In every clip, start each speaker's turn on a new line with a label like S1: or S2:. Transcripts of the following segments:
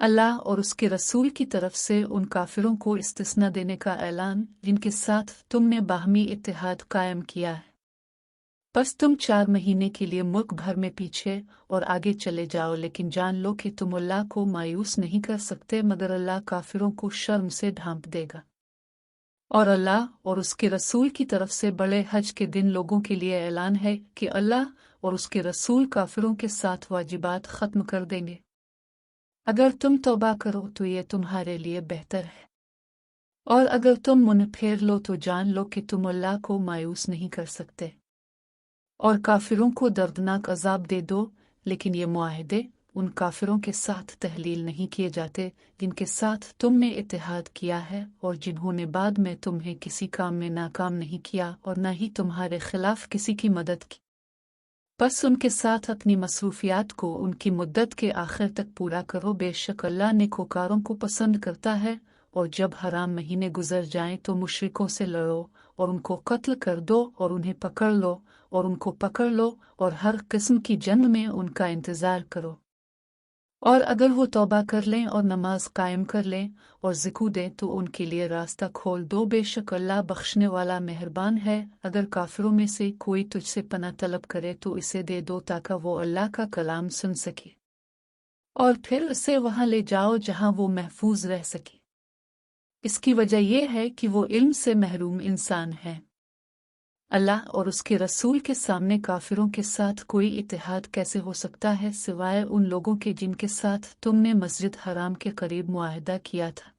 S1: अल्लाह और उसके रसूल की तरफ से उन काफिरों को इस्तिस्ना देने का ऐलान जिनके साथ तुमने बाहमी इत्तेहाद कायम किया है। बस तुम 4 महीने के लिए मुल्क भर में पीछे और आगे चले जाओ, लेकिन जान लो कि तुम अल्लाह को मायूस नहीं कर सकते, मगर अल्लाह काफिरों को शर्म से ढांप देगा। और अल्लाह और उसके रसूल की तरफ से बड़े हज के दिन लोगों के लिए ऐलान है कि अल्लाह और उसके रसूल काफिरों के साथ वाजिबात खत्म कर देंगे। अगर तुम तौबा करो तो ये तुम्हारे लिए बेहतर है, और अगर तुम मुँह फेर लो तो जान लो कि तुम अल्लाह को मायूस नहीं कर सकते। और काफिरों को दर्दनाक अजाब दे दो, लेकिन ये मुआहदे उन काफिरों के साथ तहलील नहीं किए जाते जिनके साथ तुमने इत्तेहाद किया है और जिन्होंने बाद में तुम्हें किसी काम में नाकाम नहीं किया और न ही तुम्हारे खिलाफ किसी की मदद की। बस उनके साथ अपनी मसरूफियात को उनकी मुद्दत के आखिर तक पूरा करो। बेशक अल्लाह नेकोकारों को पसंद करता है। और जब हराम महीने गुजर जाएं तो मुशरिकों से लड़ो और उनको कत्ल कर दो और उन्हें पकड़ लो और उनको पकड़ लो और हर किस्म की जंग में उनका इंतज़ार करो। और अगर वो तौबा कर लें और नमाज कायम कर लें और ज़िक्र दें तो उनके लिए रास्ता खोल दो। बेशक अल्लाह बख्शने वाला मेहरबान है। अगर काफिरों में से कोई तुझसे पनाह तलब करे तो इसे दे दो ताकि वो अल्लाह का कलाम सुन सके, और फिर उसे वहां ले जाओ जहां वो महफूज रह सके। इसकी वजह यह है कि वो इल्म से महरूम इंसान है। अल्लाह और उसके रसूल के सामने काफिरों के साथ कोई इत्तेहाद कैसे हो सकता है सिवाय उन लोगों के जिनके साथ तुमने मस्जिद हराम के करीब मुआहदा किया था।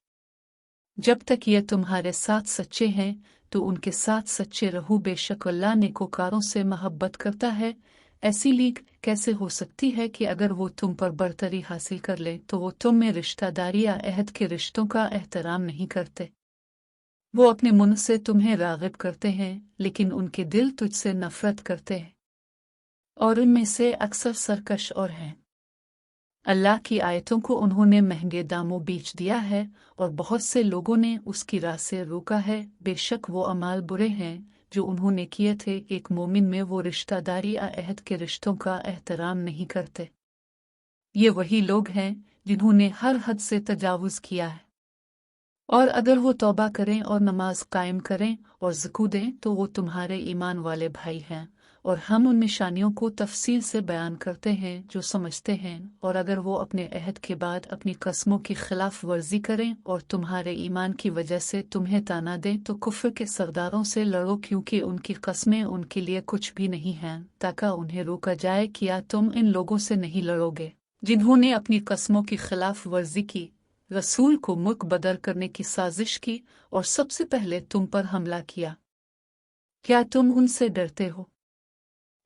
S1: जब तक ये तुम्हारे साथ सच्चे हैं तो उनके साथ सच्चे रहो। बेशक अल्लाह नेकोकारों से मोहब्बत करता है। ऐसी लीग कैसे हो सकती है कि अगर वो तुम पर बरतरी हासिल कर ले तो वो तुम में रिश्तेदारी या अहद के रिश्तों का एहतराम नहीं करते। वो अपने मुंह से तुम्हें राग़िब करते हैं, लेकिन उनके दिल तुझसे नफरत करते हैं और उनमें से अक्सर सरकश और हैं। अल्लाह की आयतों को उन्होंने महंगे दामों बेच दिया है और बहुत से लोगों ने उसकी राह से रोका है। बेशक वो अमाल बुरे हैं जो उन्होंने किए थे। एक मोमिन में वो रिश्तेदारी या अहद के रिश्तों का एहतराम नहीं करते। ये वही लोग हैं जिन्होंने हर हद से तजावुज़ किया है। और अगर वो तौबा करें और नमाज कायम करें और ज़िक्र दें तो वो तुम्हारे ईमान वाले भाई हैं, और हम उन निशानियों को तफसील से बयान करते हैं जो समझते हैं। और अगर वो अपने अहद के बाद अपनी कस्मों की खिलाफ वर्जी करें और तुम्हारे ईमान की वजह से तुम्हें ताना दें तो कुफ्र के सरदारों से लड़ो, क्योंकि उनकी कस्में उनके लिए कुछ भी नहीं हैं, ताकि उन्हें रोका जाए कि या तुम इन लोगों से नहीं लड़ोगे जिन्होंने अपनी कस्मों की खिलाफ वर्जी की, रसूल को मुल्क बदर करने की साजिश की और सबसे पहले तुम पर हमला किया। क्या तुम उनसे डरते हो?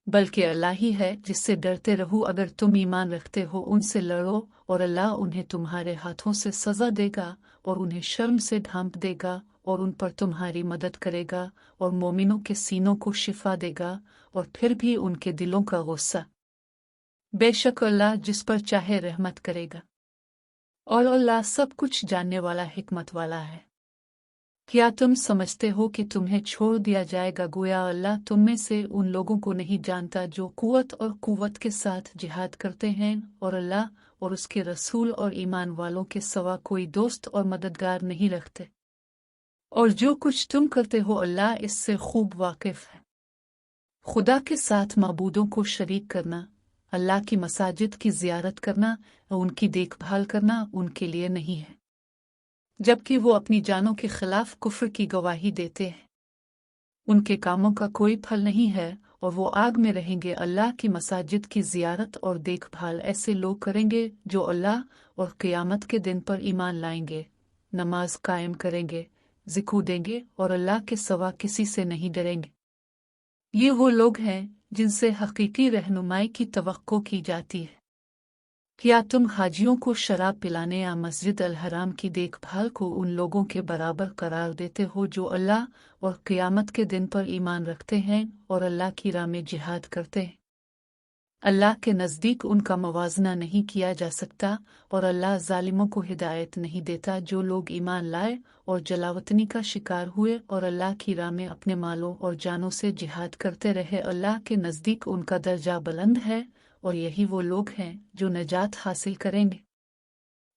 S1: बल्कि अल्लाह ही है जिससे डरते रहो। अगर तुम ईमान रखते हो उनसे लड़ो और अल्लाह उन्हें तुम्हारे हाथों से सज़ा देगा और उन्हें शर्म से ढांप देगा और उन पर तुम्हारी मदद करेगा और मोमिनों के सीनों को शिफा देगा और फिर भी उनके दिलों का गुस्सा। बेशक अल्लाह जिस पर चाहे रहमत करेगा, और अल्लाह सब कुछ जानने वाला हिकमत वाला है। क्या तुम समझते हो कि तुम्हें छोड़ दिया जाएगा? गोया अल्लाह तुम में से उन लोगों को नहीं जानता जो कुव्वत के साथ जिहाद करते हैं और अल्लाह और उसके रसूल और ईमान वालों के सिवा कोई दोस्त और मददगार नहीं रखते। और जो कुछ तुम करते हो अल्लाह इससे खूब वाकिफ है। खुदा के साथ माबूदों को शरीक करना, अल्लाह की मसाजिद की ज़ियारत करना और उनकी देखभाल करना उनके लिए नहीं है, जबकि वो अपनी जानों के खिलाफ कुफ्र की गवाही देते हैं। उनके कामों का कोई फल नहीं है और वो आग में रहेंगे। अल्लाह की मसाजिद की ज़ियारत और देखभाल ऐसे लोग करेंगे जो अल्लाह और क़यामत के दिन पर ईमान लाएंगे, नमाज कायम करेंगे, ज़िक्र देंगे और अल्लाह के सिवा किसी से नहीं डरेंगे। ये वो लोग हैं जिनसे हकीकी रहनुमाई की तवक्को की जाती है। क्या तुम हाजियों को शराब पिलाने या मस्जिद अल हराम की देखभाल को उन लोगों के बराबर करार देते हो जो अल्लाह और क़यामत के दिन पर ईमान रखते हैं और अल्लाह की राह में जिहाद करते हैं? अल्लाह के नज़दीक उनका मवाजना नहीं किया जा सकता और अल्लाह ज़ालिमों को हिदायत नहीं देता। जो लोग ईमान लाए और जलावतनी का शिकार हुए और अल्लाह की राह में अपने मालों और जानों से जिहाद करते रहे, अल्लाह के नज़दीक उनका दर्जा बुलंद है और यही वो लोग हैं जो नजात हासिल करेंगे।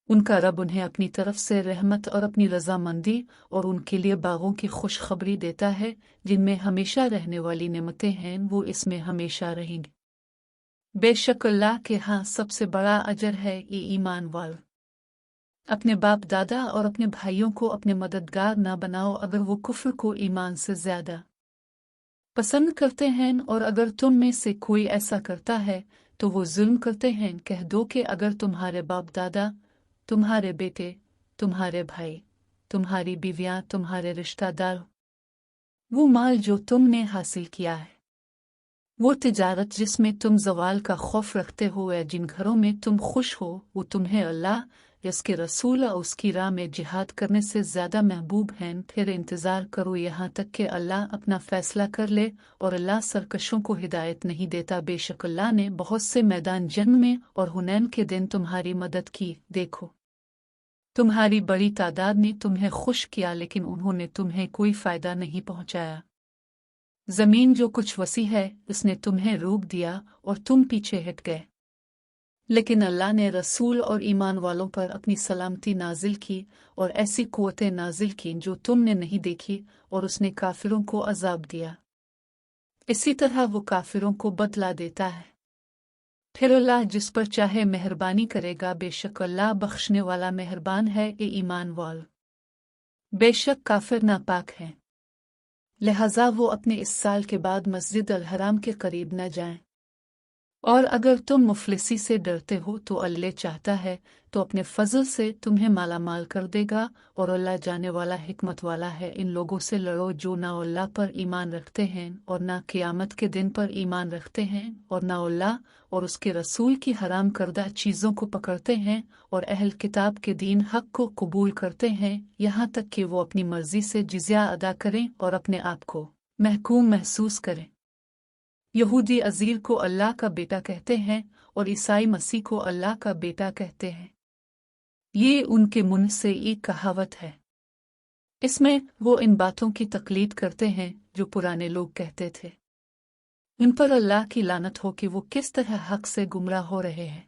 S1: उनका रब उन्हें अपनी तरफ से रहमत और अपनी रजामंदी और उनके लिए बागों की खुशखबरी देता है जिनमें हमेशा रहने वाली नेमतें हैं, वो इसमें हमेशा रहेंगे। बेशक अल्लाह के यहाँ सबसे बड़ा अजर है ये ईमान वाल। अपने बाप दादा और अपने भाइयों को अपने मददगार ना बनाओ अगर वो कुफ्र को ईमान से ज्यादा पसंद करते हैं, और अगर तुम में से कोई ऐसा करता है तो वो जुल्म करते हैं। कह दो कि अगर तुम्हारे बाप दादा, तुम्हारे बेटे, तुम्हारे भाई, तुम्हारी बीवियां, तुम्हारे रिश्तेदार, वो माल जो तुमने हासिल किया है, वो तिजारत जिसमें तुम ज़वाल का खौफ रखते हो या जिन घरों में तुम खुश हो, वो तुम्हें अल्लाह या उसके रसूल और उसकी राह में जिहाद करने से ज़्यादा महबूब हैं, फिर इंतज़ार करो यहाँ तक कि अल्लाह अपना फ़ैसला कर ले, और अल्लाह सरकशों को हिदायत नहीं देता। बेशक अल्लाह ने बहुत से मैदान जंग में और हुनैन के दिन तुम्हारी मदद की। देखो, तुम्हारी बड़ी तादाद ने तुम्हें खुश किया, लेकिन उन्होंने तुम्हें कोई फ़ायदा नहीं पहुँचाया। ज़मीन जो कुछ वसी है उसने तुम्हें रोक दिया और तुम पीछे हट गए, लेकिन अल्लाह ने रसूल और ईमान वालों पर अपनी सलामती नाजिल की और ऐसी कुव्वतें नाजिल की जो तुमने नहीं देखी, और उसने काफिरों को अजाब दिया। इसी तरह वो काफिरों को बदला देता है। फिर अल्लाह जिस पर चाहे मेहरबानी करेगा। बेशक अल्लाह बख्शने वाला मेहरबान है। ये ईमान वाल, बेशक काफिर नापाक हैं, लिहाजा वो अपने इस साल के बाद मस्जिद अल हराम के करीब न जाएं। और अगर तुम मुफलिसी से डरते हो तो अल्लाह चाहता है तो अपने फजल से तुम्हें माला माल कर देगा, और अल्लाह जाने वाला हिकमत वाला है। इन लोगों से लड़ो जो ना अल्लाह पर ईमान रखते हैं और ना क़यामत के दिन पर ईमान रखते हैं, और ना अल्लाह और उसके रसूल की हराम करदा चीज़ों को पकड़ते हैं, और अहल किताब के दीन हक को कबूल करते हैं, यहाँ तक कि वो अपनी मर्जी से जिज़्या अदा करें और अपने आप को महकूम महसूस करें। यहूदी अज़ीर को अल्लाह का बेटा कहते हैं और ईसाई मसीह को अल्लाह का बेटा कहते हैं। ये उनके मुंह से एक कहावत है। इसमें वो इन बातों की तकलीद करते हैं जो पुराने लोग कहते थे। इन पर अल्लाह की लानत हो कि वो किस तरह हक से गुमराह हो रहे हैं।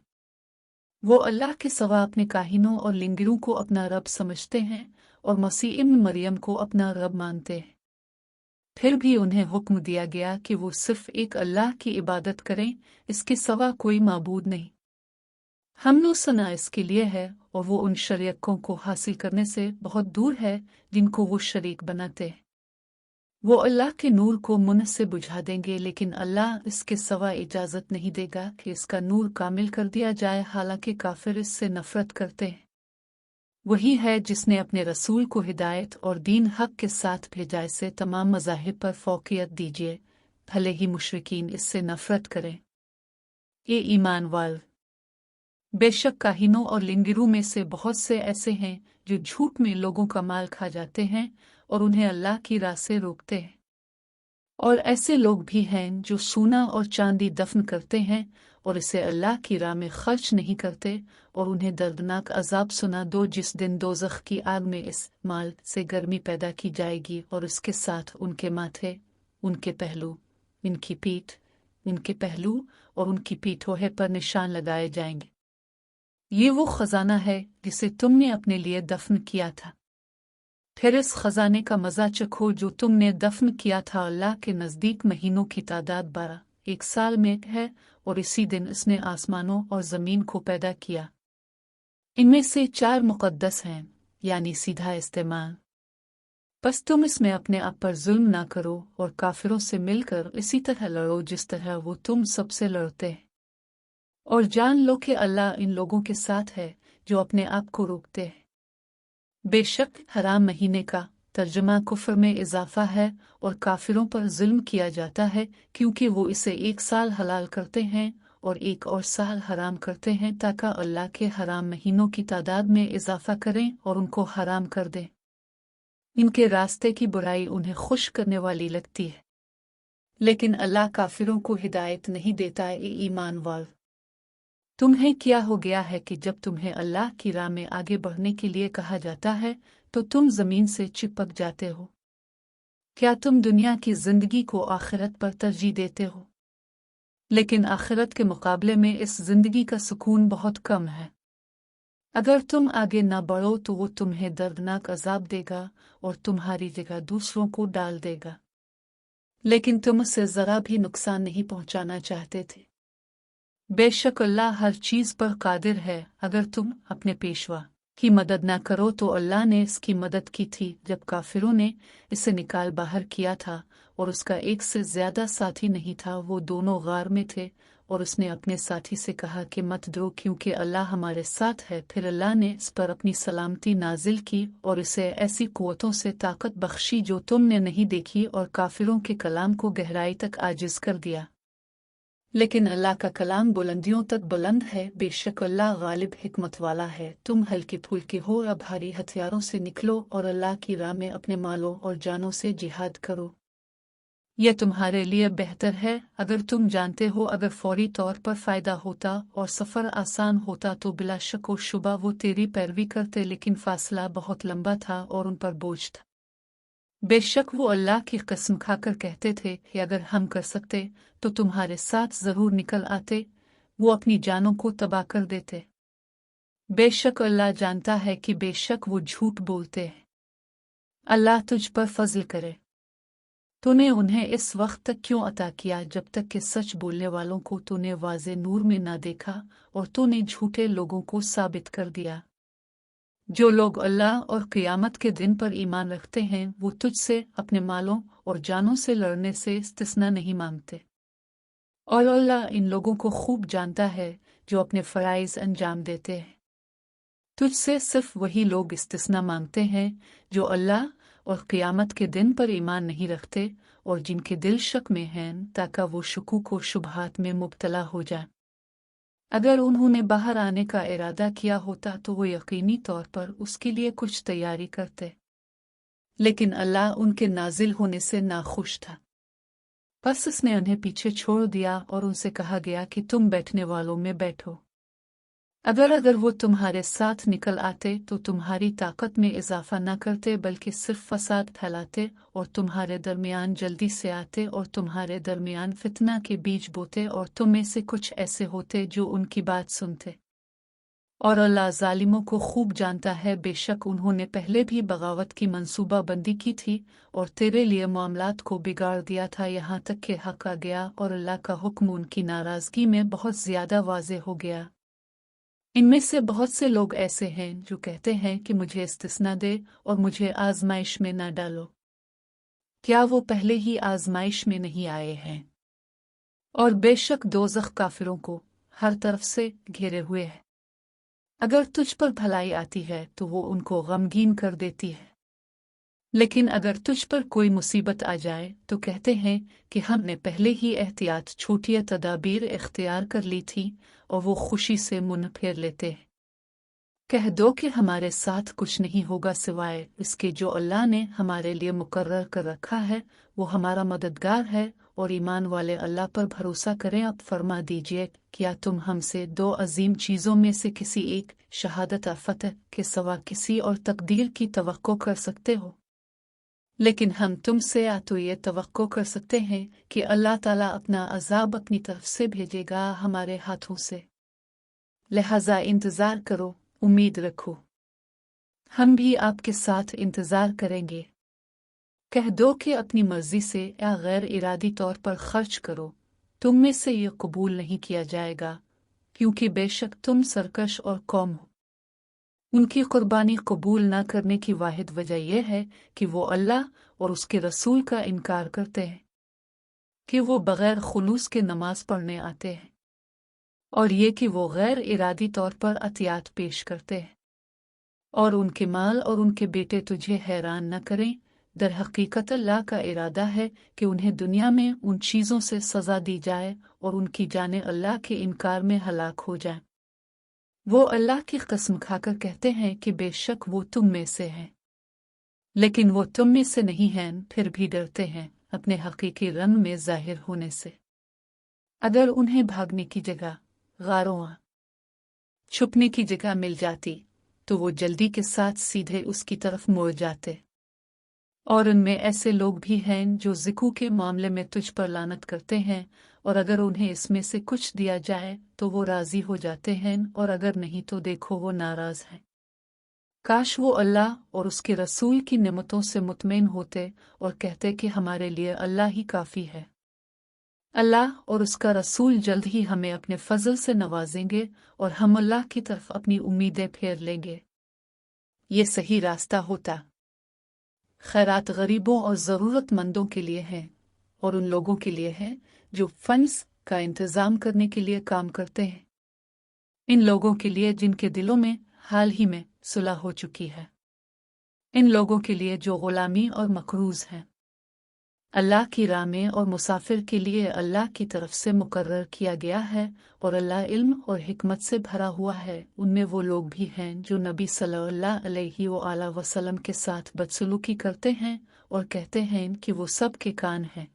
S1: वो अल्लाह के सिवा अपने काहिनों और लिंगरों को अपना रब समझते हैं और मसीह इब्न मरियम को अपना रब मानते हैं। फिर भी उन्हें हुक्म दिया गया कि वो सिर्फ एक अल्लाह की इबादत करें, इसके सिवा कोई माबूद नहीं। हमनो सना इसके लिए है, और वो उन शरीकों को हासिल करने से बहुत दूर है जिनको वो शरीक बनाते हैं। वो अल्लाह के नूर को मुंह से बुझा देंगे, लेकिन अल्लाह इसके सिवा इजाज़त नहीं देगा कि इसका नूर कामिल कर दिया जाए, हालांकि काफिर इससे नफरत करते हैं। वही है जिसने अपने रसूल को हिदायत और दीन हक के साथ भेजा। इसे तमाम मज़ाहिब पर फ़ौक़ियत दीजिए, भले ही मुशरिकीन इससे नफरत करें। ये ईमान वाल, बेशक काहिनों और लिंगरों में से बहुत से ऐसे हैं जो झूठ में लोगों का माल खा जाते हैं और उन्हें अल्लाह की राह से रोकते हैं। और ऐसे लोग भी हैं जो सोना और चांदी दफन करते हैं और इसे अल्लाह की राह में खर्च नहीं करते, और उन्हें दर्दनाक अजाब सुना दो जिस दिन दोज़ख की आग में इस माल से गर्मी पैदा की जाएगी, और इसके साथ उनके माथे, उनके पहलू, इनकी पीठ, उनके पहलू और उनकी पीठों पर निशान लगाए जाएंगे। ये वो खजाना है जिसे तुमने अपने लिए दफन किया था। फिर इस खजाने का मज़ा चखो जो तुमने दफन किया था। अल्लाह के नज़दीक महीनों की तादाद 12 एक साल में है, और इसी दिन इसने आसमानों और ज़मीन को पैदा किया। इनमें से 4 मुक़द्दस हैं, यानी सीधा इस्तेमाल। बस तुम इसमें अपने आप पर जुल्म ना करो और काफिरों से मिलकर इसी तरह लड़ो जिस तरह वो तुम सबसे लड़ते हैं, और जान लो कि अल्लाह इन लोगों के साथ है जो अपने आप को रोकते हैं। बेशक हराम महीने का तर्जुमा कुफ्र में इजाफा है और काफिरों पर जुल्म किया जाता है, क्योंकि वो इसे 1 साल हलाल करते हैं और 1 और साल हराम करते हैं, ताकि अल्लाह के हराम महीनों की तादाद में इजाफा करें और उनको हराम कर दें। इनके रास्ते की बुराई उन्हें खुश करने वाली लगती है, लेकिन अल्लाह काफिरों को हिदायत नहीं देता। ईमान वाल, तुम्हें क्या हो गया है कि जब तुम्हें अल्लाह की राह में आगे बढ़ने के लिए कहा जाता है तो तुम जमीन से चिपक जाते हो? क्या तुम दुनिया की जिंदगी को आखिरत पर तरजीह देते हो? लेकिन आखिरत के मुकाबले में इस जिंदगी का सुकून बहुत कम है। अगर तुम आगे न बढ़ो तो वो तुम्हें दर्दनाक अजाब देगा और तुम्हारी जगह दूसरों को डाल देगा। लेकिन तुम उसे जरा भी नुकसान नहीं पहुंचाना चाहते थे। बेशक अल्लाह हर चीज पर कादिर है। अगर तुम अपने पेशवा की मदद न करो तो अल्लाह ने इसकी मदद की थी जब काफिरों ने इसे निकाल बाहर किया था और उसका एक से ज्यादा साथी नहीं था। वो दोनों गार में थे और उसने अपने साथी से कहा कि मत दो क्योंकि अल्लाह हमारे साथ है। फिर अल्लाह ने इस पर अपनी सलामती नाजिल की और इसे ऐसी कुव्वतों से ताकत बख्शी जो तुमने नहीं देखी और काफिरों के कलाम को गहराई तक आजिज कर दिया। लेकिन अल्लाह का कलाम बुलंदियों तक बुलंद है। बेशक अल्लाह गालिब हिकमत वाला है। तुम हल्के फुल्के हो या भारी हथियारों से निकलो और अल्लाह की राह में अपने मालों और जानों से जिहाद करो। यह तुम्हारे लिए बेहतर है अगर तुम जानते हो। अगर फौरी तौर पर फायदा होता और सफ़र आसान होता तो बिला शक व शुबा वो तेरी पैरवी करते, लेकिन फासला बहुत लंबा था और उन पर बोझ था। बेशक वो अल्लाह की कसम खाकर कहते थे कि अगर हम कर सकते तो तुम्हारे साथ जरूर निकल आते। वो अपनी जानों को तबाह कर देते। बेशक अल्लाह जानता है कि बेशक वो झूठ बोलते हैं। अल्लाह तुझ पर फजल करे। तूने उन्हें इस वक्त तक क्यों अता किया जब तक कि सच बोलने वालों को तूने वाज़े नूर में ना देखा और तूने झूठे लोगों को साबित कर दिया। जो लोग अल्लाह और क़ियामत के दिन पर ईमान रखते हैं वो तुझसे अपने मालों और जानों से लड़ने से इस्तिस्ना नहीं मांगते। और अल्लाह इन लोगों को खूब जानता है जो अपने फ़राइज़ अंजाम देते हैं। तुझसे सिर्फ वही लोग इस्तिस्ना मांगते हैं जो अल्लाह और क़ियामत के दिन पर ईमान नहीं रखते और जिनके दिल शक में हैं, ताकि वो शुकूक व शुबहात में मुब्तला हो जाए। अगर उन्होंने बाहर आने का इरादा किया होता तो वो यकीनी तौर पर उसके लिए कुछ तैयारी करते, लेकिन अल्लाह उनके नाजिल होने से नाखुश था। बस उसने उन्हें पीछे छोड़ दिया और उनसे कहा गया कि तुम बैठने वालों में बैठो। अगर वो तुम्हारे साथ निकल आते तो तुम्हारी ताकत में इजाफा न करते बल्कि सिर्फ फसाद फैलाते और तुम्हारे दरमियान जल्दी से आते और तुम्हारे दरमियान फितना के बीज बोते और तुम में से कुछ ऐसे होते जो उनकी बात सुनते। और अल्लाह जालिमों को खूब जानता है। बेशक उन्होंने पहले भी बगावत की मंसूबाबंदी की थी और तेरे लिए मामलात को बिगाड़ दिया था यहाँ तक कि हक आ गया और अल्लाह का हुक्म उनकी नाराज़गी में बहुत ज़्यादा वाज़े हो गया। इनमें से बहुत से लोग ऐसे हैं जो कहते हैं कि मुझे इस्तिस्ना दे और मुझे आजमाइश में न डालो। क्या वो पहले ही आजमाइश में नहीं आए हैं? और बेशक दोज़ख काफिरों को हर तरफ से घेरे हुए है। अगर तुझ पर भलाई आती है तो वो उनको गमगीन कर देती है, लेकिन अगर तुझ पर कोई मुसीबत आ जाए तो कहते हैं कि हमने पहले ही एहतियात छोटी तदाबीर इख्तियार कर ली थी, और वो खुशी से मुंह फेर लेते हैं। कह दो कि हमारे साथ कुछ नहीं होगा सिवाय इसके जो अल्लाह ने हमारे लिए मुकर्रर कर रखा है। वो हमारा मददगार है और ईमान वाले अल्लाह पर भरोसा करें। अब फरमा दीजिए, क्या तुम हमसे दो अजीम चीज़ों में से किसी एक, शहादत फतह के सिवा किसी और तकदीर की तवक्को कर सकते हो? लेकिन हम तुमसे या तो ये तवक्को कर सकते हैं कि अल्लाह ताला अपना अजाब अपनी तरफ से भेजेगा हमारे हाथों से। लिहाजा इंतज़ार करो, उम्मीद रखो, हम भी आपके साथ इंतज़ार करेंगे। कह दो कि अपनी मर्जी से या गैर इरादी तौर पर खर्च करो, तुम में से ये कबूल नहीं किया जाएगा, क्योंकि बेशक तुम सरकश और कौम हो। उनकी कुर्बानी कबूल न करने की वाहिद वजह यह है कि वो अल्लाह और उसके रसूल का इनकार करते हैं, कि वो बग़ैर खुलूस के नमाज पढ़ने आते हैं, और ये कि वो गैर इरादी तौर पर अतियात पेश करते हैं। और उनके माल और उनके बेटे तुझे हैरान न करें। दर हकीकत अल्लाह का इरादा है कि उन्हें दुनिया में उन चीज़ों से सज़ा दी जाए और उनकी जाने अल्लाह के इनकार में हलाक हो जाए। वो अल्लाह की कसम खाकर कहते हैं कि बेशक वो तुम में से हैं, लेकिन वो तुम में से नहीं हैं, फिर भी डरते हैं अपने हकीकी रंग में जाहिर होने से। अगर उन्हें भागने की जगह, गारों छुपने की जगह मिल जाती तो वो जल्दी के साथ सीधे उसकी तरफ मुड़ जाते। और उनमें ऐसे लोग भी हैं जो ज़िकू के मामले में तुझ पर लानत करते हैं और अगर उन्हें इसमें से कुछ दिया जाए तो वो राज़ी हो जाते हैं, और अगर नहीं तो देखो वो नाराज़ हैं। काश वो अल्लाह और उसके रसूल की नेमतों से मुतमईन होते और कहते कि हमारे लिए अल्लाह ही काफ़ी है। अल्लाह और उसका रसूल जल्द ही हमें अपने फजल से नवाजेंगे और हम अल्लाह की तरफ अपनी उम्मीदें फेर लेंगे। ये सही रास्ता होता। खैरात गरीबों और ज़रूरतमंदों के लिए है और उन लोगों के लिए है जो फंड्स का इंतज़ाम करने के लिए काम करते हैं। इन लोगों के लिए जिनके दिलों में हाल ही में सुलह हो चुकी है। इन लोगों के लिए जो गुलामी और मकरूज़ हैं। अल्लाह की राह में और मुसाफिर के लिए अल्लाह की तरफ से मुकर्रर किया गया है, और अल्लाह इल्म और हिकमत से भरा हुआ है। उनमें वो लोग भी हैं जो नबी सल्लल्लाहु अलैहि वसल्लम के साथ बदसलूकी करते हैं और कहते हैं कि वो सब के कान हैं।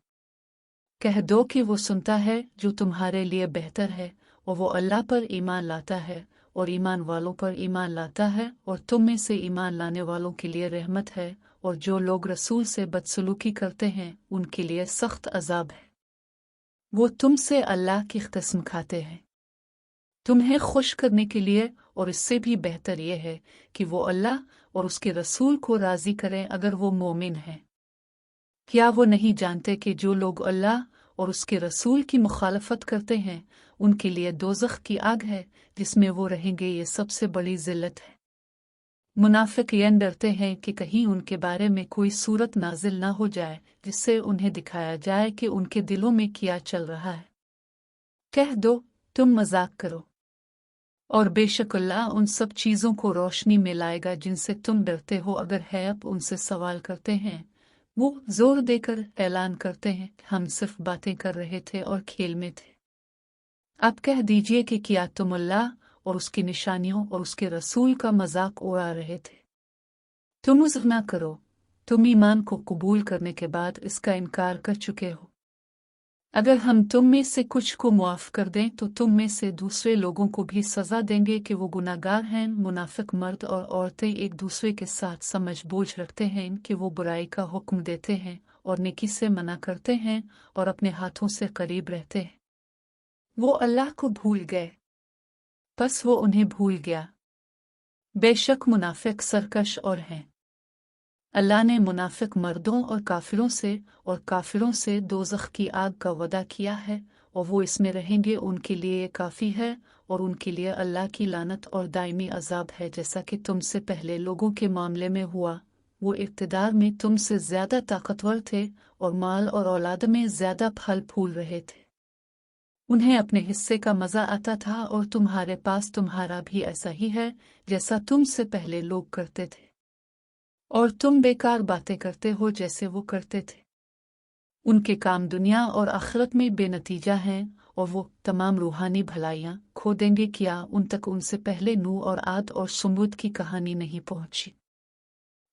S1: कह दो कि वो सुनता है जो तुम्हारे लिए बेहतर है, और वो अल्लाह पर ईमान लाता है और ईमान वालों पर ईमान लाता है, और तुम में से ईमान लाने वालों के लिए रहमत है, और जो लोग रसूल से बदसलूकी करते हैं उनके लिए सख्त अजाब है। वो तुमसे अल्लाह की कसम खाते हैं तुम्हें खुश करने के लिए, और इससे भी बेहतर यह है कि वो अल्लाह और उसके रसूल को राज़ी करें अगर वो मोमिन हैं। क्या वो नहीं जानते कि जो लोग अल्लाह और उसके रसूल की मुखालफत करते हैं उनके लिए दोज़ख की आग है जिसमें वो रहेंगे। ये सबसे बड़ी ज़िल्लत है। मुनाफिक ये डरते हैं कि कहीं उनके बारे में कोई सूरत नाजिल ना हो जाए जिससे उन्हें दिखाया जाए कि उनके दिलों में क्या चल रहा है। कह दो तुम मजाक करो, और बेशक अल्लाह उन सब चीज़ों को रोशनी में लाएगा जिनसे तुम डरते हो। अगर है अब उनसे सवाल करते हैं, वो जोर देकर ऐलान करते हैं हम सिर्फ बातें कर रहे थे और खेल में थे। अब कह दीजिए कि क्या तुम अल्लाह और उसकी निशानियों और उसके रसूल का मजाक उड़ा रहे थे। तुम उज़्र ना करो, तुम ईमान को कबूल करने के बाद इसका इनकार कर चुके हो। अगर हम तुम में से कुछ को मुआफ़ कर दें तो तुम में से दूसरे लोगों को भी सज़ा देंगे कि वो गुनाहगार हैं। मुनाफिक मर्द और औरतें एक दूसरे के साथ समझ बूझ रखते हैं कि वो बुराई का हुक्म देते हैं और नेकी से मना करते हैं और अपने हाथों से करीब रहते हैं। वो अल्लाह को भूल गए, बस वो उन्हें भूल गया। बेशक मुनाफिक सरकश और हैं। अल्लाह ने मुनाफिक मर्दों और काफिरों से दोज़ख की आग का वदा किया है, और वो इसमें रहेंगे। उनके लिए ये काफ़ी है, और उनके लिए अल्लाह की लानत और दायमी अजाब है। जैसा कि तुमसे पहले लोगों के मामले में हुआ, वो इक़्तिदार में तुमसे ज़्यादा ताकतवर थे और माल और औलाद में ज़्यादा फल फूल रहे थे। उन्हें अपने हिस्से का मज़ा आता था, और तुम्हारे पास तुम्हारा भी ऐसा ही है जैसा तुमसे पहले लोग करते थे, और तुम बेकार बातें करते हो जैसे वो करते थे। उनके काम दुनिया और आखिरत में बेनतीजा हैं, और वो तमाम रूहानी भलाइयाँ खो देंगे। क्या उन तक उनसे पहले नूह और आद और सुमुद की कहानी नहीं पहुंची?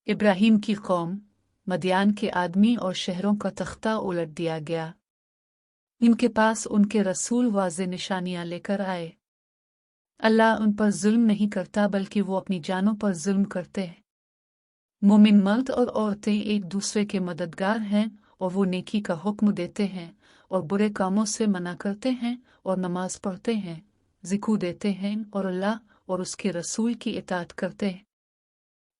S1: इब्राहीम की कौम, मदियान के आदमी और शहरों का तख्ता उलट दिया गया। इनके पास उनके रसूल वाज़े निशानियां लेकर आए। अल्लाह उन पर जुल्म नहीं करता, बल्कि वो अपनी जानों पर जुल्म करते हैं। मोमिन मर्द और औरतें एक दूसरे के मददगार हैं, और वो नेकी का हुक्म देते हैं और बुरे कामों से मना करते हैं, और नमाज पढ़ते हैं, ज़िक्र देते हैं, और अल्लाह और उसके रसूल की इताअत करते हैं।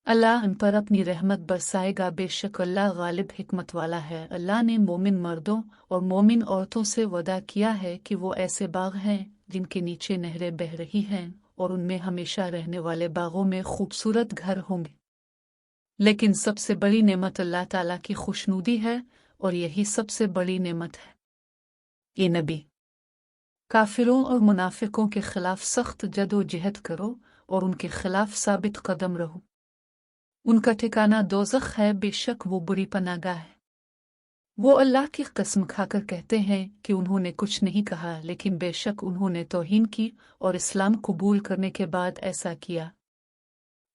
S1: अल्लाह उन पर अपनी रहमत बरसाएगा। बेशक अल्लाह गालिब हिकमत वाला है। अल्लाह ने मोमिन मर्दों और मोमिन औरतों से वदा किया है कि वो ऐसे बाग हैं जिनके नीचे नहरें बह रही हैं, और उनमें हमेशा रहने वाले बागों में खूबसूरत घर होंगे। लेकिन सबसे बड़ी नेमत अल्लाह ताला की खुशनुदी है, और यही सबसे बड़ी नेमत है। ये नबी, काफिरों और मुनाफिकों के खिलाफ सख्त जदोजहद करो और उनके खिलाफ साबित कदम रहो। उनका ठिकाना दोज़ख है, बेशक वो बुरी पनागाह है। वो अल्लाह की कसम खाकर कहते हैं कि उन्होंने कुछ नहीं कहा, लेकिन बेशक उन्होंने तौहीन की और इस्लाम कबूल करने के बाद ऐसा किया,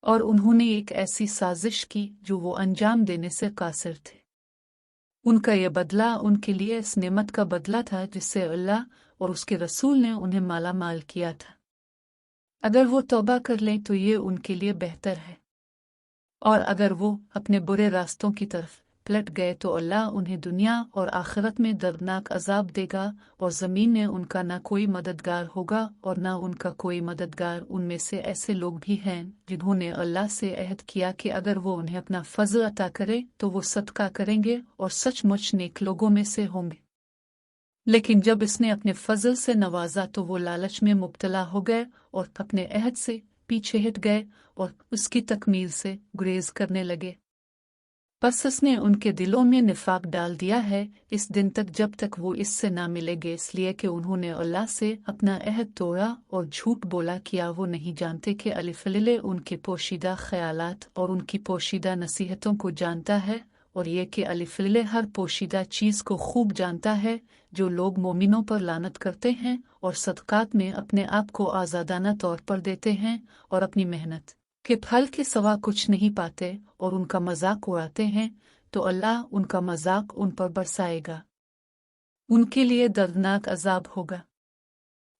S1: और उन्होंने एक ऐसी साजिश की जो वो अंजाम देने से कासिर थे। उनका यह बदला उनके लिए इस नेमत का बदला था जिससे अल्लाह और उसके रसूल ने उन्हें माला माल किया था। अगर वो तौबा कर लें तो ये उनके लिए बेहतर है, और अगर वो अपने बुरे रास्तों की तरफ पलट गए तो अल्लाह उन्हें दुनिया और आखिरत में दर्दनाक अजाब देगा और ज़मीन में उनका ना कोई मददगार होगा और ना उनका कोई मददगार। उनमें से ऐसे लोग भी हैं जिन्होंने अल्लाह से अहद किया कि अगर वो उन्हें अपना फजल अता करे तो वो सदका करेंगे और सचमुच नेक लोगों में से होंगे। लेकिन जब इसने अपने फजल से नवाजा तो वो लालच में मुब्तला हो गए और अपने अहद से पीछे हट गए और उसकी तकमील से गुरेज करने लगे। बस उसने उनके दिलों में निफाक डाल दिया है इस दिन तक जब तक वो इससे ना मिलेंगे, इसलिए कि उन्होंने अल्लाह से अपना अहद तोड़ा और झूठ बोला। किया वो नहीं जानते कि अलिफलिले उनके पोशीदा ख्यालात और उनकी पोशीदा नसीहतों को जानता है, और ये कि अलिफलिले हर पोशीदा चीज़ को खूब जानता है। जो लोग मोमिनों पर लानत करते हैं और सदकात में अपने आप को आज़ादाना तौर पर देते हैं और अपनी मेहनत के फल के सिवा कुछ नहीं पाते और उनका मजाक उड़ाते हैं, तो अल्लाह उनका मजाक उन पर बरसाएगा, उनके लिए दर्दनाक अजाब होगा।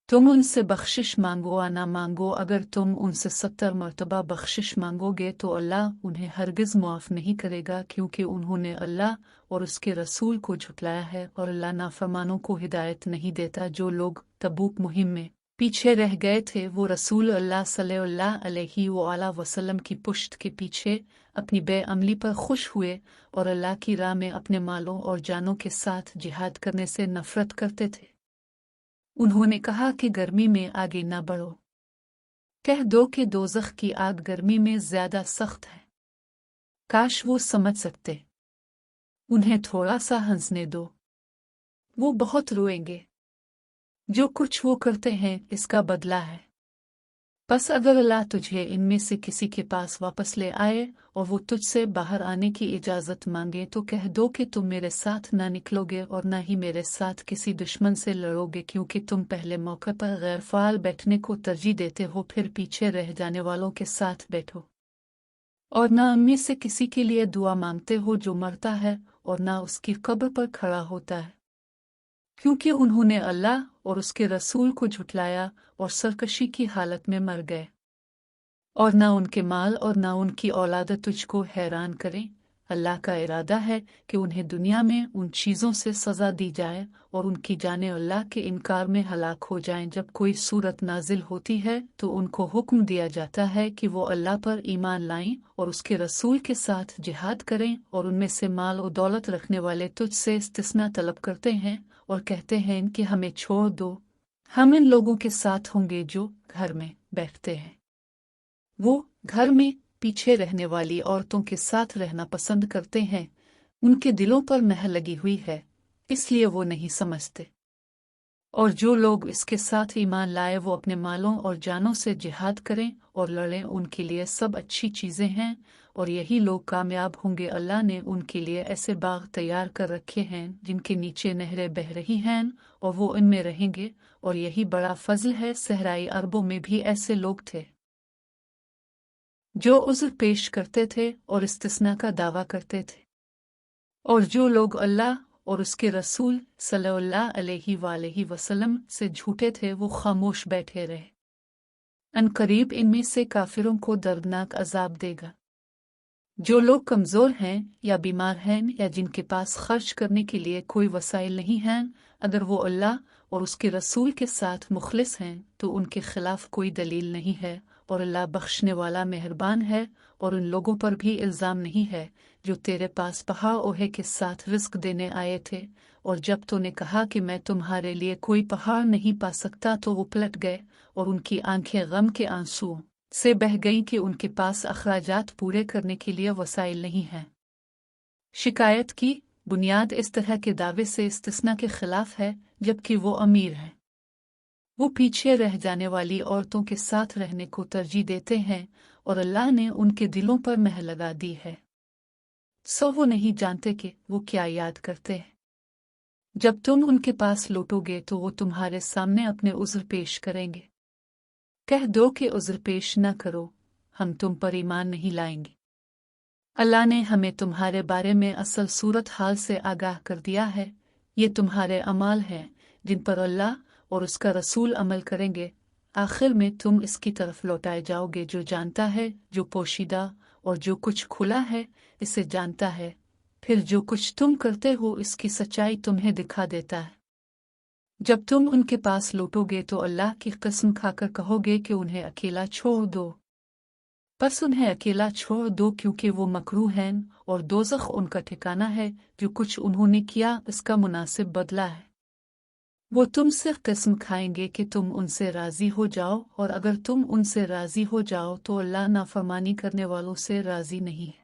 S1: तुम उनसे बख्शिश मांगो या ना मांगो, अगर तुम उनसे 70 मरतबा बख्शिश मांगोगे तो अल्लाह उन्हें हरगिज़ मुआफ़ नहीं करेगा, क्योंकि उन्होंने अल्लाह और उसके रसूल को झुटलाया है और अल्लाह नाफरमानों को हिदायत नहीं देता। जो लोग तबूक मुहिम में पीछे रह गए थे वो रसूल अल्लाह सल्लल्लाहु अलैहि वसल्लम की पुश्त के पीछे अपनी बेअमली पर खुश हुए और अल्लाह की राह में अपने मालों और जानों के साथ जिहाद करने से नफरत करते थे। उन्होंने कहा कि गर्मी में आगे न बढ़ो, कह दो कि दोज़ख की आग गर्मी में ज्यादा सख्त है। काश वो समझ सकते, उन्हें थोड़ा सा हंसने दो, वो बहुत रोएंगे। जो कुछ वो करते हैं इसका बदला है। बस अगर अल्लाह तुझे इनमें से किसी के पास वापस ले आए और वो तुझसे बाहर आने की इजाज़त मांगे तो कह दो कि तुम मेरे साथ ना निकलोगे और ना ही मेरे साथ किसी दुश्मन से लड़ोगे, क्योंकि तुम पहले मौके पर गैर फ़ाल बैठने को तरजीह देते हो, फिर पीछे रह जाने वालों के साथ बैठो, और ना उनमें से किसी के लिए दुआ मांगते हो जो मरता है और ना उसकी कब्र पर खड़ा होता है, क्योंकि उन्होंने अल्लाह और उसके रसूल को झुटलाया और सरकशी की हालत में मर गए। और ना उनके माल और ना उनकी औलाद तुझको हैरान करें। अल्लाह का इरादा है कि उन्हें दुनिया में उन चीज़ों से सज़ा दी जाए और उनकी जाने अल्लाह के इनकार में हलाक हो जाएं। जब कोई सूरत नाजिल होती है तो उनको हुक्म दिया जाता है कि वो अल्लाह पर ईमान लाएं और उसके रसूल के साथ जिहाद करें, और उनमें से माल और दौलत रखने वाले तुझसे इस्तिस्ना तलब करते हैं और कहते हैं कि हमें छोड़ दो, हम इन लोगों के साथ होंगे जो घर में बैठते हैं। वो घर में पीछे रहने वाली औरतों के साथ रहना पसंद करते हैं, उनके दिलों पर मेहर लगी हुई है, इसलिए वो नहीं समझते। और जो लोग इसके साथ ईमान लाए वो अपने मालों और जानों से जिहाद करें और लड़ें, उनके लिए सब अच्छी चीज़ें हैं और यही लोग कामयाब होंगे। अल्लाह ने उनके लिए ऐसे बाग तैयार कर रखे हैं जिनके नीचे नहरें बह रही हैं और वो इनमें रहेंगे, और यही बड़ा फजल है। सहराई अरबों में भी ऐसे लोग थे जो उज़्र पेश करते थे और इस्तिस्ना का दावा करते थे, और जो लोग अल्लाह और उसके रसूल सल्लल्लाहु अलैहि वसल्लम से झूठे थे वो खामोश बैठे रहे। अनकरीब इनमें से काफिरों को दर्दनाक अजाब देगा। जो लोग कमज़ोर हैं या बीमार हैं या जिनके पास खर्च करने के लिए कोई वसाइल नहीं हैं, अगर वो अल्लाह और उसके रसूल के साथ मुखलिस हैं तो उनके खिलाफ कोई दलील नहीं है, और अल्लाह बख्शने वाला मेहरबान है। और उन लोगों पर भी इल्ज़ाम नहीं है जो तेरे पास पहाड़ ओहे के साथ रिस्क देने आए थे, और जब तूने कहा कि मैं तुम्हारे लिए कोई पहाड़ नहीं पा सकता तो वो पलट गए और उनकी आंखें गम के आंसुओं से बह गईं कि उनके पास अखराजात पूरे करने के लिए वसाइल नहीं हैं। शिकायत की बुनियाद इस तरह के दावे से इस्तिस्ना के खिलाफ है जबकि वो अमीर हैं। वो पीछे रह जाने वाली औरतों के साथ रहने को तरजीह देते हैं और अल्लाह ने उनके दिलों पर मेहर लगा दी है, सो वो नहीं जानते कि वो क्या याद करते हैं। जब तुम उनके पास लौटोगे तो वो तुम्हारे सामने अपने उज़्र पेश करेंगे। कह दो कि उज़्र पेश न करो, हम तुम पर ईमान नहीं लाएंगे। अल्लाह ने हमें तुम्हारे बारे में असल सूरत हाल से आगाह कर दिया है। ये तुम्हारे अमाल हैं जिन पर अल्लाह और उसका रसूल अमल करेंगे। आखिर में तुम इसकी तरफ लौटाए जाओगे जो जानता है जो पोशीदा और जो कुछ खुला है इसे जानता है। फिर जो कुछ तुम करते हो इसकी सच्चाई तुम्हें दिखा देता है। जब तुम उनके पास लौटोगे तो अल्लाह की कसम खाकर कहोगे कि उन्हें अकेला छोड़ दो। बस उन्हें अकेला छोड़ दो क्योंकि वो मकरूह हैं और दोज़ख उनका ठिकाना है। जो कुछ उन्होंने किया इसका मुनासिब बदला है। वो तुमसे कसम खाएंगे कि तुम उनसे राज़ी हो जाओ, और अगर तुम उनसे राज़ी हो जाओ तो अल्लाह नाफरमानी करने वालों से राज़ी नहीं है।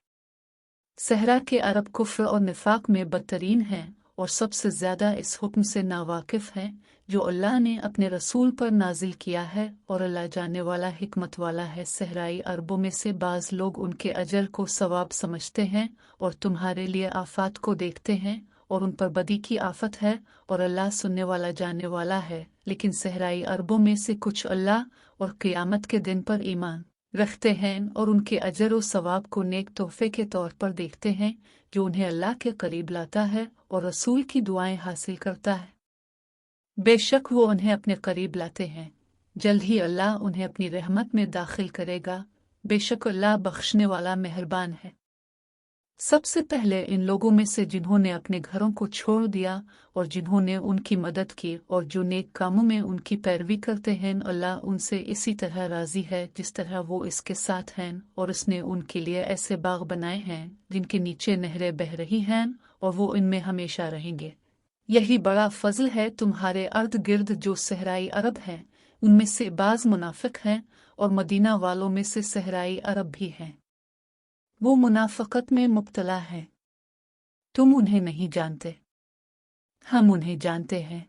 S1: सहरा के अरब कुफ्र और निफाक में बदतरीन हैं और सबसे ज़्यादा इस हुक्म से नावाकिफ़ हैं जो अल्लाह ने अपने रसूल पर नाजिल किया है, और अल्लाह जानने वाला हिकमत वाला है। सहराई अरबों में से बाज़ लोग उनके अजर को सवाब समझते हैं और तुम्हारे लिए आफात को देखते हैं, और उन पर बदी की आफत है, और अल्लाह सुनने वाला जानने वाला है। लेकिन सहराई अरबों में से कुछ अल्लाह और क़यामत के दिन पर ईमान रखते हैं और उनके अजर और सवाब को नेक तोहफे के तौर पर देखते हैं जो उन्हें अल्लाह के करीब लाता है और रसूल की दुआएं हासिल करता है। बेशक वो उन्हें अपने करीब लाते हैं, जल्द ही अल्लाह उन्हें अपनी रहमत में दाखिल करेगा। बेशक अल्लाह बख्शने वाला मेहरबान है। सबसे पहले इन लोगों में से जिन्होंने अपने घरों को छोड़ दिया और जिन्होंने उनकी मदद की और जो नेक कामों में उनकी पैरवी करते हैं, अल्लाह उनसे इसी तरह राज़ी है जिस तरह वो इसके साथ हैं, और उसने उनके लिए ऐसे बाग बनाए हैं जिनके नीचे नहरें बह रही हैं और वो इनमें हमेशा रहेंगे। यही बड़ा फजल है तुम्हारे अर्द गिर्द जो सहराई अरब हैं, उनमें से बाज़ मुनाफिक हैं और मदीना वालों में से सहराई अरब भी हैं। वो मुनाफ़क़त में मुब्तला है। तुम उन्हें नहीं जानते, हम उन्हें जानते हैं।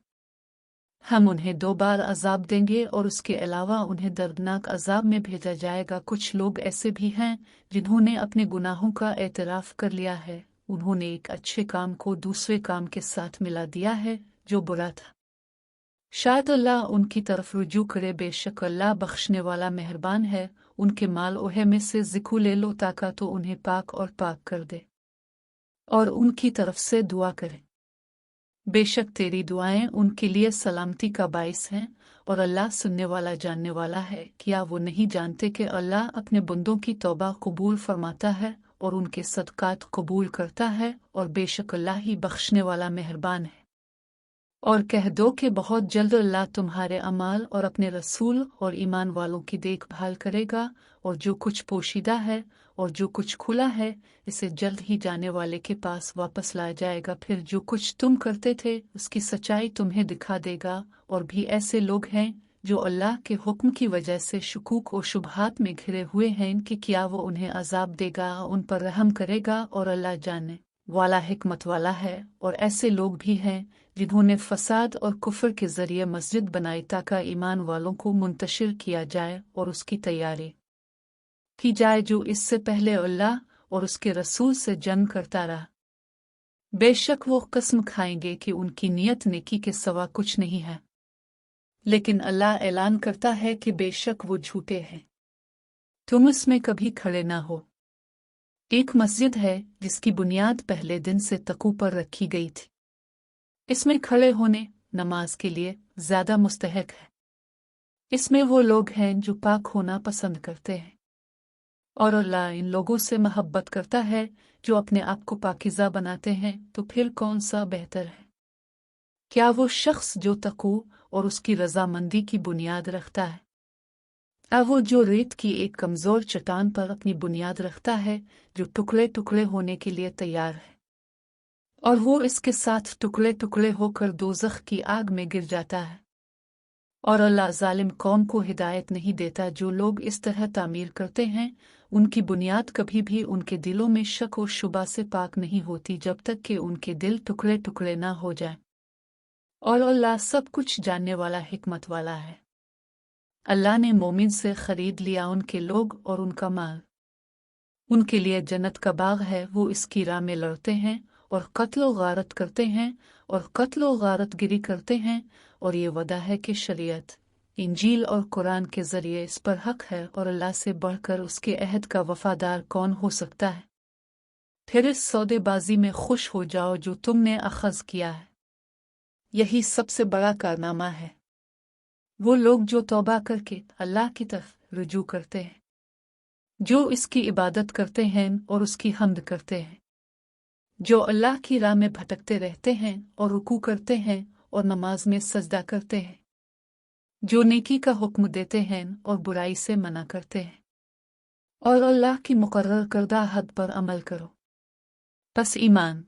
S1: हम उन्हें 2 बार अज़ाब देंगे और उसके अलावा उन्हें दर्दनाक अज़ाब में भेजा जाएगा। कुछ लोग ऐसे भी हैं जिन्होंने अपने गुनाहों का एतराफ़ कर लिया है। उन्होंने एक अच्छे काम को दूसरे काम के साथ मिला दिया है जो बुरा था। शायद अल्लाह उनकी तरफ रुजू करे। बेशक अल्लाह बख्शने वाला मेहरबान है। उनके माल ओहे में से ज़िक्र ले लो ताका तो उन्हें पाक और पाक कर दे, और उनकी तरफ से दुआ करे। बेशक तेरी दुआएं उनके लिए सलामती का बाइस हैं, और अल्लाह सुनने वाला जानने वाला है। क्या वो नहीं जानते कि अल्लाह अपने बंदों की तौबा कबूल फरमाता है और उनके सदकात कबूल करता है, और बेशक अल्लाह ही बख्शने वाला मेहरबान है। और कह दो कि बहुत जल्द अल्लाह तुम्हारे अमाल और अपने रसूल और ईमान वालों की देखभाल करेगा, और जो कुछ पोशीदा है और जो कुछ खुला है इसे जल्द ही जाने वाले के पास वापस लाया जाएगा। फिर जो कुछ तुम करते थे उसकी सच्चाई तुम्हें दिखा देगा। और भी ऐसे लोग हैं जो अल्लाह के हुक्म की वजह से शुकूक और शुबहात में घिरे हुए हैं कि क्या वो उन्हें अजाब देगा, उन पर रहम करेगा, और अल्लाह जानने वाला हिकमत वाला है। और ऐसे लोग भी हैं जिन्होंने फसाद और कुफ्र के जरिए मस्जिद बनाई ताकि ईमान वालों को मुंतशिर किया जाए और उसकी तैयारी की जाए जो इससे पहले अल्लाह और उसके रसूल से जंग करता रहा। बेशक वो कसम खाएंगे कि उनकी नियत नेकी के सिवा कुछ नहीं है, लेकिन अल्लाह ऐलान करता है कि बेशक वो झूठे हैं। तुम इसमें कभी खड़े ना हो। एक मस्जिद है जिसकी बुनियाद पहले दिन से तकू पर रखी गई थी। इसमें खड़े होने नमाज के लिए ज्यादा मुस्तहक है। इसमें वो लोग हैं जो पाक होना पसंद करते हैं, और अल्लाह इन लोगों से मोहब्बत करता है जो अपने आप को पाकीज़ा बनाते हैं। तो फिर कौन सा बेहतर है? क्या वो शख्स जो तकू और उसकी रजामंदी की बुनियाद रखता है, वो जो रेत की एक कमज़ोर चट्टान पर अपनी बुनियाद रखता है जो टुकड़े टुकड़े होने के लिए तैयार है, और वो इसके साथ टुकड़े टुकड़े होकर दोज़ख की आग में गिर जाता है। और अल्लाह जालिम कौम को हिदायत नहीं देता। जो लोग इस तरह तामीर करते हैं उनकी बुनियाद कभी भी उनके दिलों में शक और शुबा से पाक नहीं होती जब तक कि उनके दिल टुकड़े टुकड़े ना हो जाएं। और अल्लाह सब कुछ जानने वाला हिकमत वाला है। अल्लाह ने मोमिन से खरीद लिया उनके लोग और उनका माल। उनके लिए जन्नत का बाग है, वो इसकी राह में लड़ते हैं और कत्ल व गारत करते हैं और कत्ल व गारत गिरी करते हैं। और ये वदा है कि शरीयत इंजील और कुरान के जरिए इस पर हक है, और अल्लाह से बढ़कर उसके अहद का वफादार कौन हो सकता है। फिर इस सौदेबाजी में खुश हो जाओ जो तुमने अखज़ किया है, यही सबसे बड़ा कारनामा है। वो लोग जो तौबा करके अल्लाह की तरफ रुजू करते हैं, जो इसकी इबादत करते हैं और उसकी हम्द करते हैं, جو اللہ کی راہ میں بھٹکتے رہتے ہیں اور رکوع کرتے ہیں اور نماز میں سجدہ کرتے ہیں، جو نیکی کا حکم دیتے ہیں اور برائی سے منع کرتے ہیں، اور اللہ کی مقرر کردہ حد پر عمل کرو۔ پس ایمان